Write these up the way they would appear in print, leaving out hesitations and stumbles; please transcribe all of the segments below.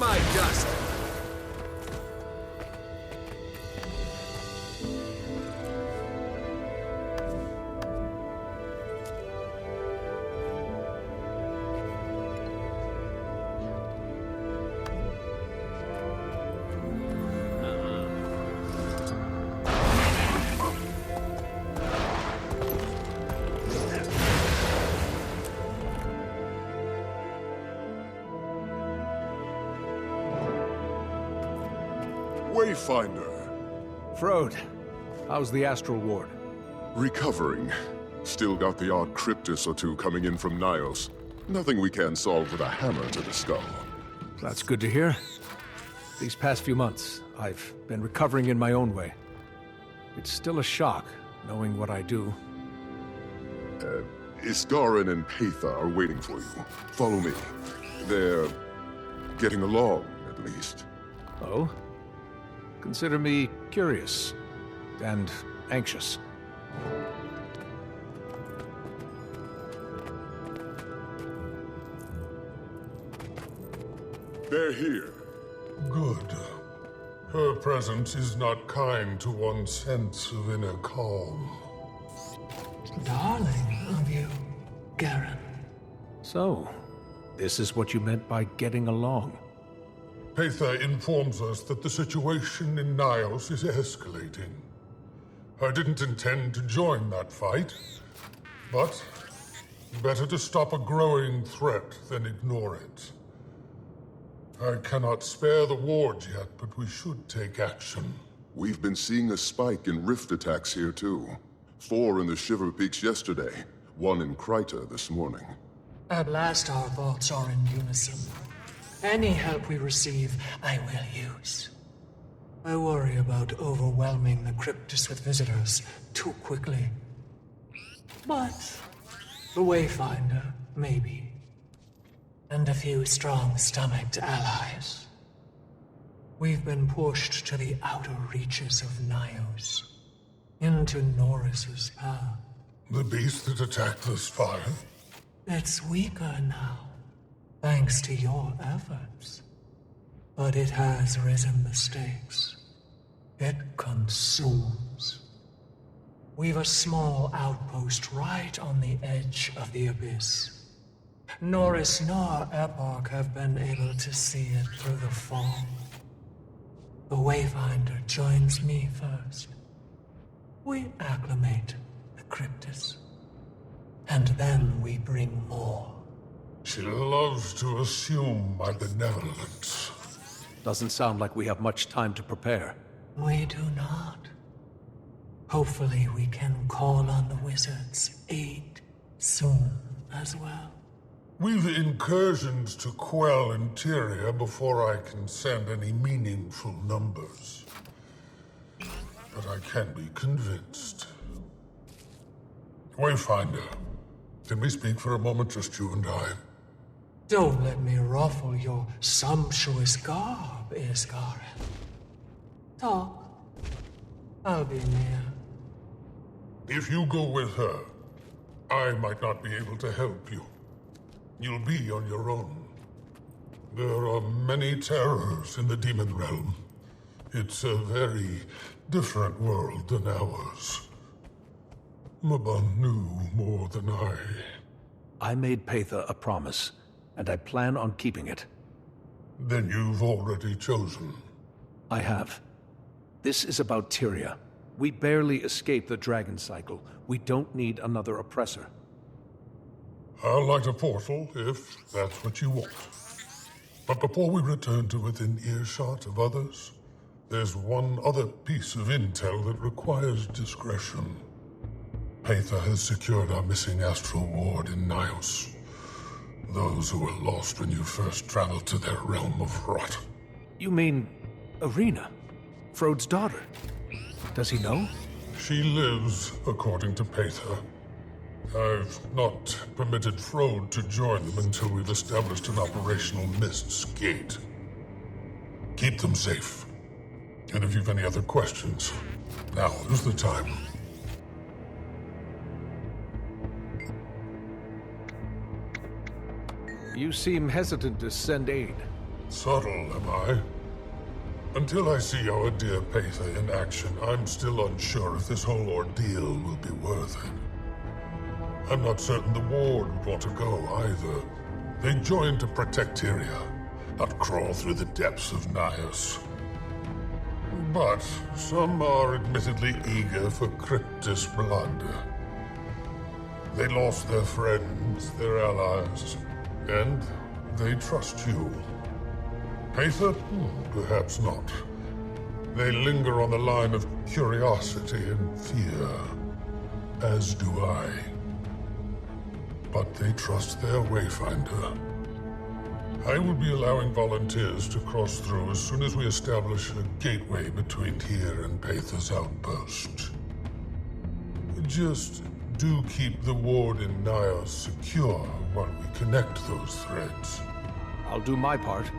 my dust! Wayfinder. Frode, how's the Astral Ward? Recovering. Still got the odd cryptus or two coming in from Nios. Nothing we can't solve with a hammer to the skull. That's good to hear. These past few months, I've been recovering in my own way. It's still a shock, knowing what I do. Iskarin and Patha are waiting for you. Follow me. They're getting along, at least. Oh? Consider me curious and anxious. They're here. Good. Her presence is not kind to one's sense of inner calm. Darling of you, Garen. So, this is what you meant by getting along. Patha informs us that the situation in Nios is escalating. I didn't intend to join that fight, but better to stop a growing threat than ignore it. I cannot spare the wards yet, but we should take action. We've been seeing a spike in rift attacks here, too. 4 in the Shiver Peaks yesterday, 1 in Kryta this morning. At last our thoughts are in unison. Any help we receive, I will use. I worry about overwhelming the Cryptus with visitors too quickly. But the Wayfinder, maybe. And a few strong-stomached allies. We've been pushed to the outer reaches of Nios, into Norris's path. The beast that attacked the Spire? It's weaker now, thanks to your efforts. But it has risen the stakes. It consumes. We've a small outpost right on the edge of the abyss. Norris nor Epoch have been able to see it through the fog. The Wayfinder joins me first. We acclimate the Cryptus. And then we bring more. She loves to assume my benevolence. Doesn't sound like we have much time to prepare. We do not. Hopefully we can call on the wizard's aid soon as well. We've incursions to quell interior before I can send any meaningful numbers. But I can be convinced. Wayfinder, can we speak for a moment, just you and I? Don't let me ruffle your sumptuous garb, Iskarin. Talk. I'll be near. If you go with her, I might not be able to help you. You'll be on your own. There are many terrors in the demon realm. It's a very different world than ours. Mabon knew more than I. I made Patha a promise, and I plan on keeping it. Then you've already chosen. I have. This is about Tyria. We barely escaped the dragon cycle. We don't need another oppressor. I'll light a portal, if that's what you want. But before we return to within earshot of others, there's one other piece of intel that requires discretion. Patha has secured our missing astral ward in Nios. Those who were lost when you first traveled to their realm of rot. You mean Arena? Frode's daughter? Does he know? She lives, according to Patha. I've not permitted Frode to join them until we've established an operational Mist's gate. Keep them safe. And if you've any other questions, now is the time. You seem hesitant to send aid. Subtle, am I? Until I see our dear Paitha in action, I'm still unsure if this whole ordeal will be worth it. I'm not certain the Ward would want to go either. They joined to protect Tyria, not crawl through the depths of Nios. But some are admittedly eager for Cryptus blood. They lost their friends, their allies, and they trust you. Paitha? Perhaps not. They linger on the line of curiosity and fear, as do I. But they trust their Wayfinder. I will be allowing volunteers to cross through as soon as we establish a gateway between here and Paitha's outpost. Just do keep the Ward in Nios secure while we connect those threads. I'll do my part.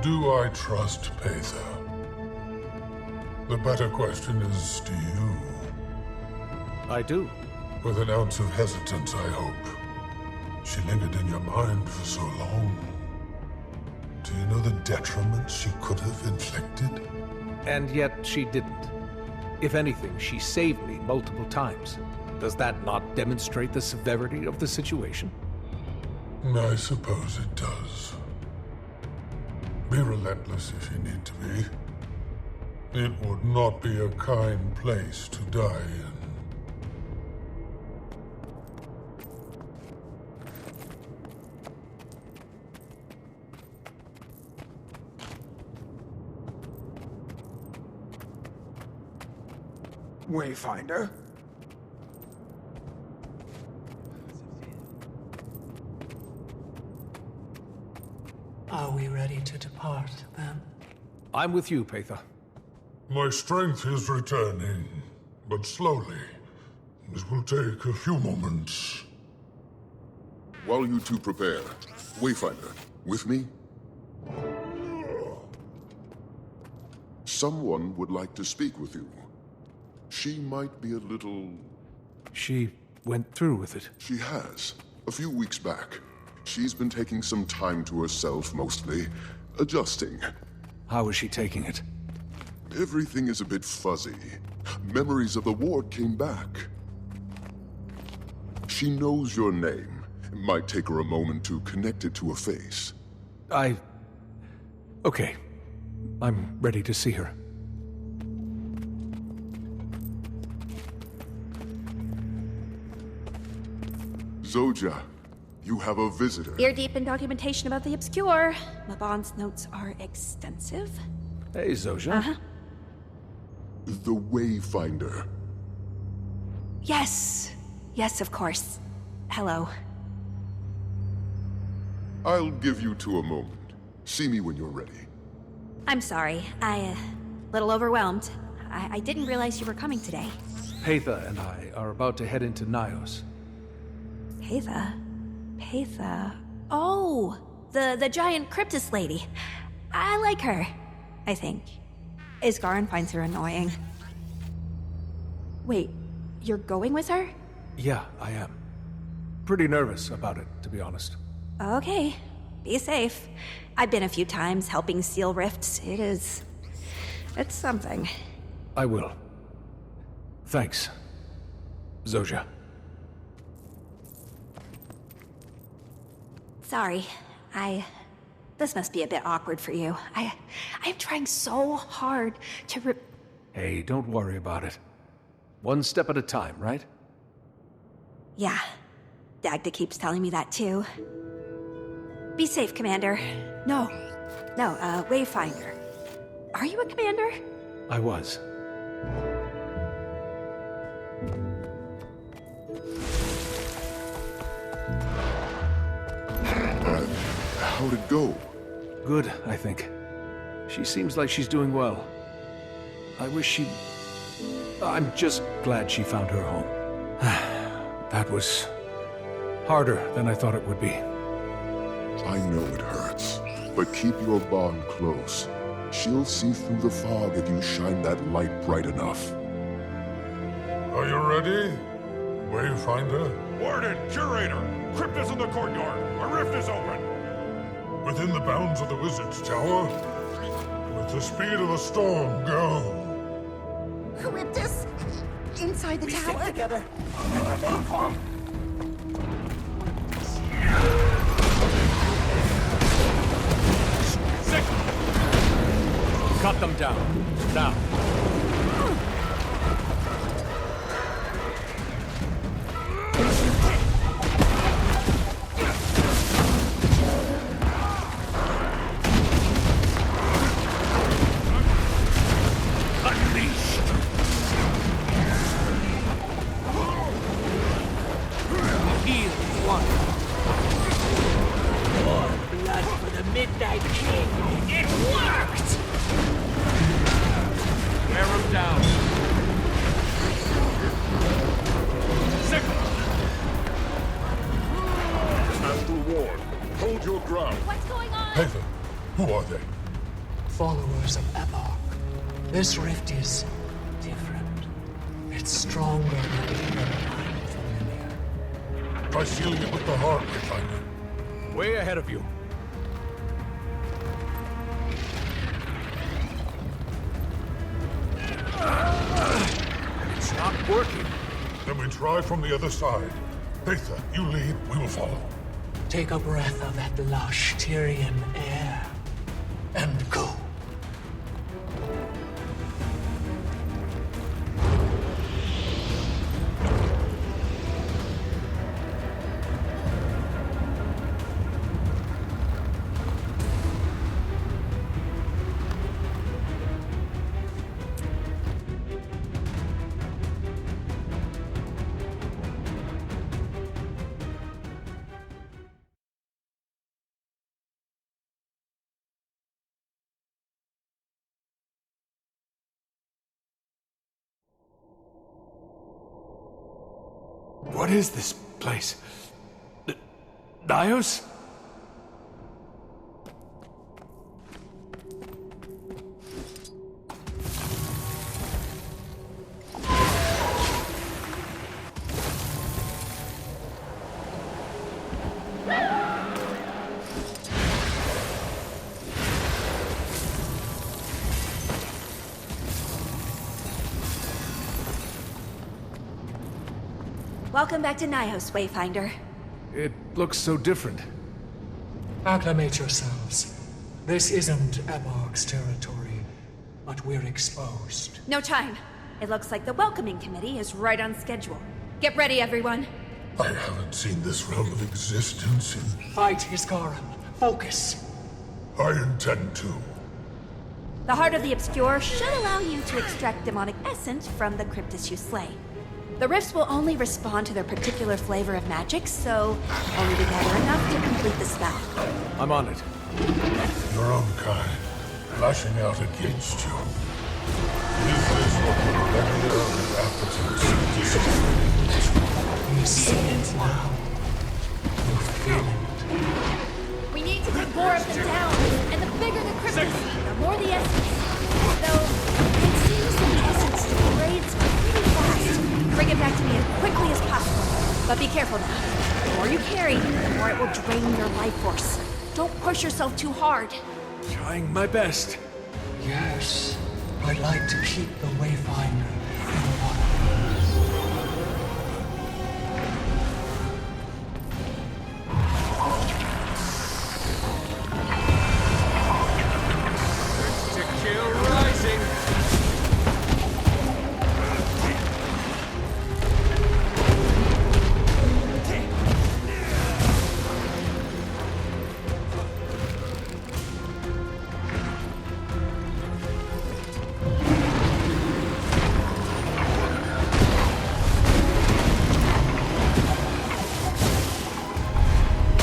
Do I trust Paitha? The better question is, do you? I do. With an ounce of hesitance, I hope. She lingered in your mind for so long. Do you know the detriment she could have inflicted? And yet she didn't. If anything, she saved me multiple times. Does that not demonstrate the severity of the situation? I suppose it does. Be relentless if you need to be. It would not be a kind place to die in. Wayfinder? Are we ready to depart, then? I'm with you, Paitha. My strength is returning, but slowly. It will take a few moments. While you two prepare, Wayfinder, with me? Someone would like to speak with you. She might be a little... She went through with it. She has. A few weeks back. She's been taking some time to herself, mostly. Adjusting. How is she taking it? Everything is a bit fuzzy. Memories of the Ward came back. She knows your name. It might take her a moment to connect it to a face. Okay. I'm ready to see her. Zoja, you have a visitor. Ear deep in documentation about the obscure. Mabon's notes are extensive. Hey, Zoja. Uh-huh. The Wayfinder. Yes. Yes, of course. Hello. I'll give you two a moment. See me when you're ready. I'm sorry. Little overwhelmed. I didn't realize you were coming today. Paitha and I are about to head into Nios. Paitha. Oh, the giant cryptus lady. I like her, I think. Isgarin finds her annoying. Wait, you're going with her? Yeah, I am. Pretty nervous about it, to be honest. Okay, be safe. I've been a few times helping seal rifts. It's something. I will. Thanks, Zoja. Sorry, this must be a bit awkward for you. I'm trying so hard to Hey, don't worry about it. One step at a time, right? Yeah, Dagda keeps telling me that too. Be safe, Commander. No, Wayfinder. Are you a commander? I was. How'd it go? Good, I think. She seems like she's doing well. I wish she'd... I'm just glad she found her home. That was harder than I thought it would be. I know it hurts, but keep your bond close. She'll see through the fog if you shine that light bright enough. you ready, Wayfinder? Warden, Curator! Crypt is in the courtyard! A rift is open! Within the bounds of the Wizard's Tower? With the speed of a storm, go! Charybdis! Inside the tower! Together. Cut them down. Now. Unleashed! Heal one. More blood for the Midnight King. It worked! Wear them down. Master Ward, hold your ground. What's going on? Haven, who are they? Followers of Epoch. This rift is different. It's stronger than I'm familiar. Try sealing it with the heart, Wayfinder. Way ahead of you. It's not working. Then we try from the other side. Aether, you lead, we will follow. Take a breath of that lush Tyrian air and go. What is this place? Nios? Welcome back to Nios, Wayfinder. It looks so different. Acclimate yourselves. This isn't Epoch's territory, but we're exposed. No time. It looks like the welcoming committee is right on schedule. Get ready, everyone. I haven't seen this realm of existence in... Fight, Iskaran. Focus. I intend to. The Heart of the Obscure should allow you to extract demonic essence from the cryptis you slay. The rifts will only respond to their particular flavor of magic, so only to gather enough to complete the spell. I'm on it. Your own kind, lashing out against you. Is this what the rebellion of the appetite You see it now. You feel it. We need to get more of them down, and the bigger the cryptis, the more the essence. Though, it seems the essence degrades pretty fast. Bring it back to me as quickly as possible. But be careful now. The more you carry, the more it will drain your life force. Don't push yourself too hard. Trying my best. Yes, I'd like to keep the Wayfinder in one. To kill rising.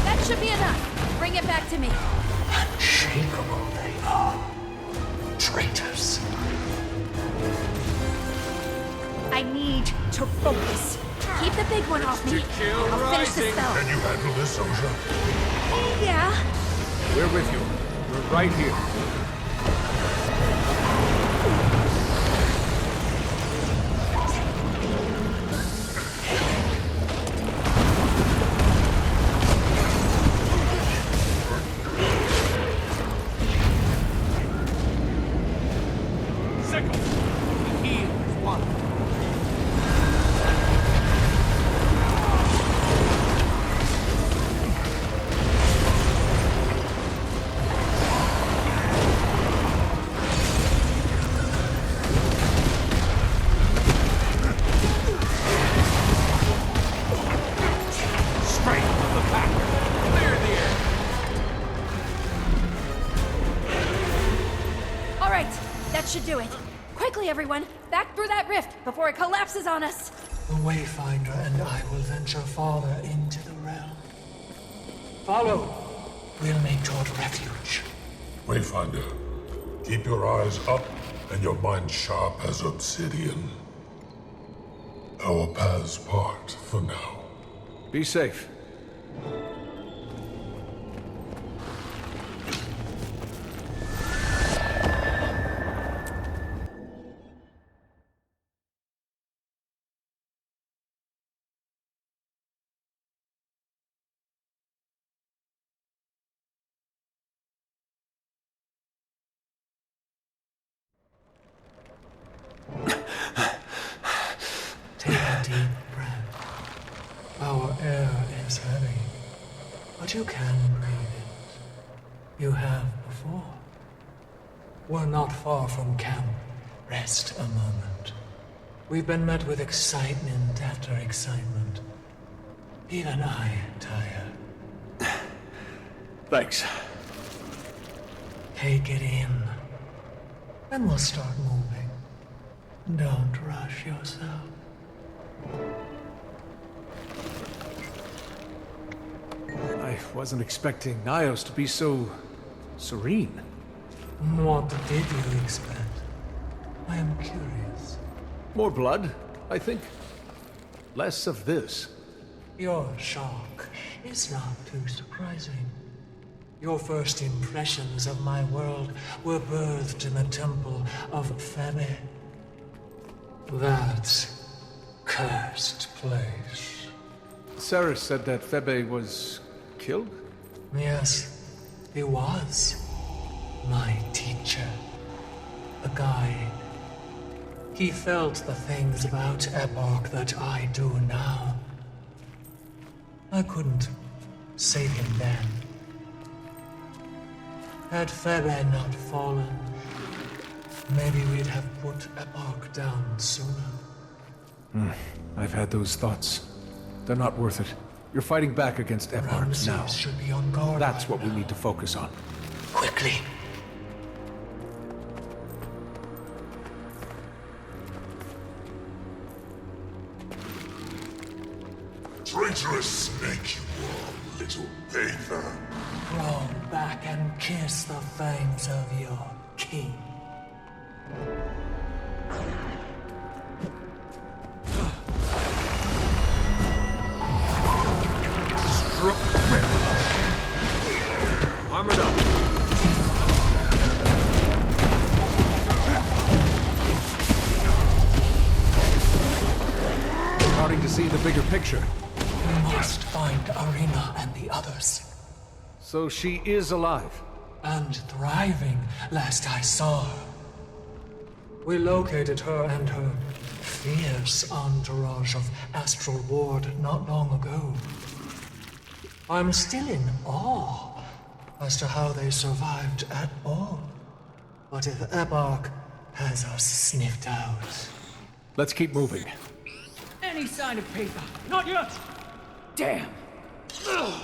That should be enough. Bring it back to me. Unshakable they are. Traitors. I need to focus. Keep the big one off me. kill I'll finish the rising. spell. Can you handle this, Seja? Yeah. We're with you. We're right here. everyone! Back through that rift before it collapses on us! The Wayfinder and I will venture farther into the realm. Follow. We'll make toward refuge. Wayfinder, keep your eyes up and your mind sharp as obsidian. Our paths part for now. Be safe. Take a deep breath. Our air is heavy, but you can breathe it. You have before. We're not far from camp. Rest a moment. We've been met with excitement after excitement. Even I am tired. Thanks. Take it in. Then we'll start moving. Don't rush yourself. I wasn't expecting Nios to be so serene. What did you expect? I am curious. More blood, I think. Less of this. Your shock is not too surprising. Your first impressions of my world were birthed in the temple of Febe. That cursed place. Sarah said that Febe was killed? Yes, he was. My teacher. A guide. He felt the things about Epoch that I do now. I couldn't save him then. Had Febe not fallen, maybe we'd have put Epoch down sooner. I've had those thoughts. They're not worth it. You're fighting back against Epoch Ramses now. should be on guard. That's right what we now. need to focus on. Quickly. Traitorous snake you are, little bather. Crawl back and kiss the fangs of your king. Armored up. Starting to see the bigger picture. We must find Arena and the others. So she is alive. And thriving, last I saw her. We located her and her fierce entourage of Astral Ward not long ago. I'm still in awe as to how they survived at all. But if Epoch has us sniffed out... Let's keep moving. Any sign of paper? Not yet! Damn! Ugh.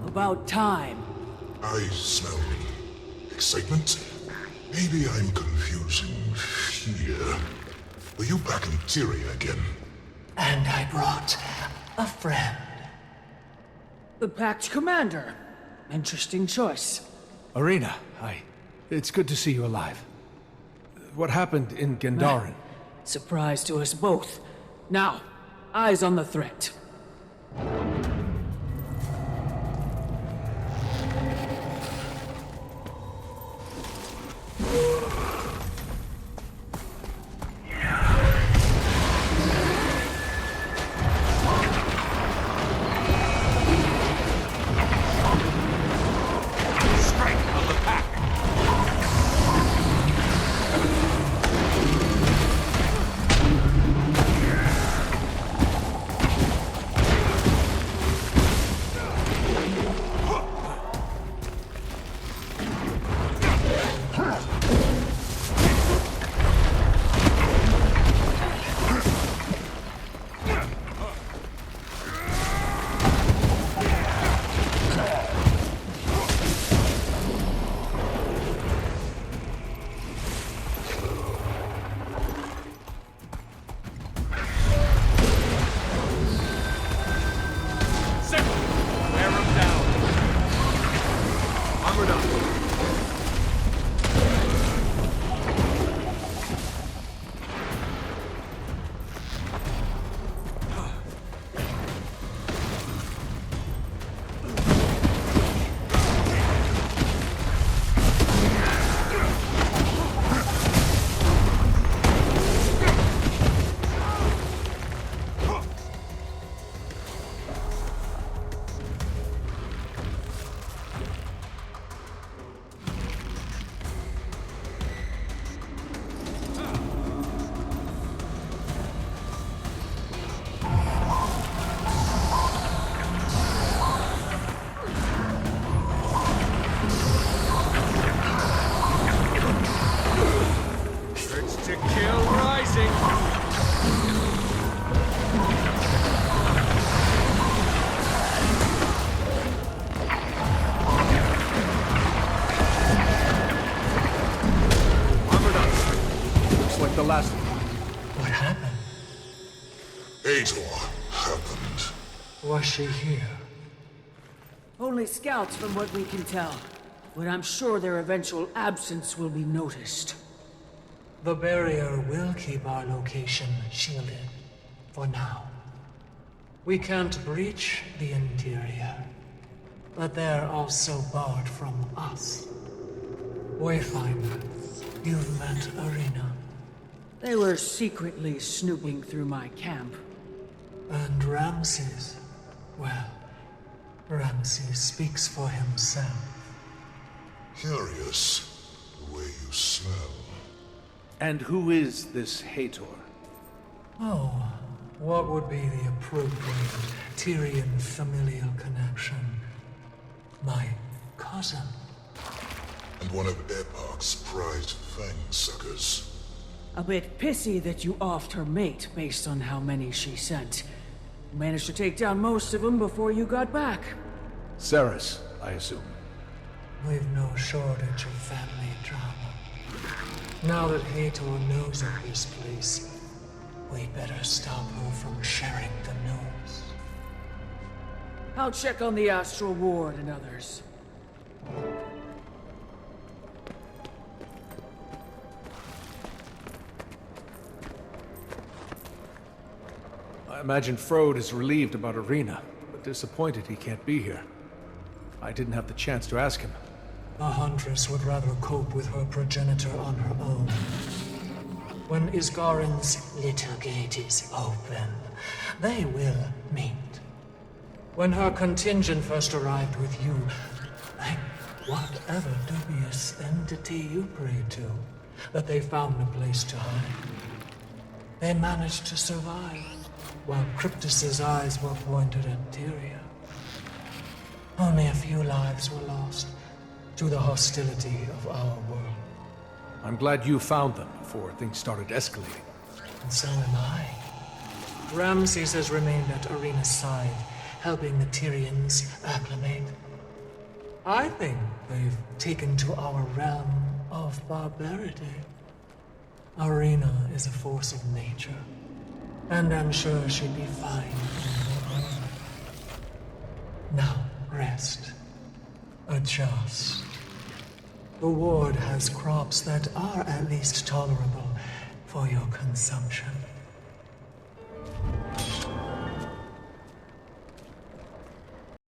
About time. I smell excitement. Maybe I'm confusing fear. Were you back in Tyria again? And I brought a friend. The Pact Commander. Interesting choice. Arena, hi. It's good to see you alive. What happened in Gandharan? Surprise to us both. Now, eyes on the threat. Ator happened. Was she here? Only scouts from what we can tell. But I'm sure their eventual absence will be noticed. The barrier will keep our location shielded. For now. We can't breach the interior. But they're also barred from us. Wayfinder, you've met Arena. They were secretly snooping through my camp. And Ramses, well, Ramses speaks for himself. Curious, the way you smell. And who is this Hator? Oh, what would be the appropriate Tyrian familial connection? My cousin. And one of Epoch's prized fang-suckers. A bit pissy that you offed her mate based on how many she sent. Managed to take down most of them before you got back. Ceres, I assume. We've no shortage of family drama. Now that Hator knows of this place, we better stop her from sharing the news. I'll check on the Astral Ward and others. I imagine Frode is relieved about Arena, but disappointed he can't be here. I didn't have the chance to ask him. The Huntress would rather cope with her progenitor on her own. When Isgarin's little gate is open, they will meet. When her contingent first arrived with you, like whatever dubious entity you prayed to, that they found a place to hide. They managed to survive, while Cryptus's eyes were pointed at Tyria. Only a few lives were lost to the hostility of our world. I'm glad you found them before things started escalating. And so am I. Ramses has remained at Arena's side, helping the Tyrians acclimate. I think they've taken to our realm of barbarity. Arena is a force of nature, and I'm sure she'd be fine in her own. Now, rest. Adjust. The ward has crops that are at least tolerable for your consumption.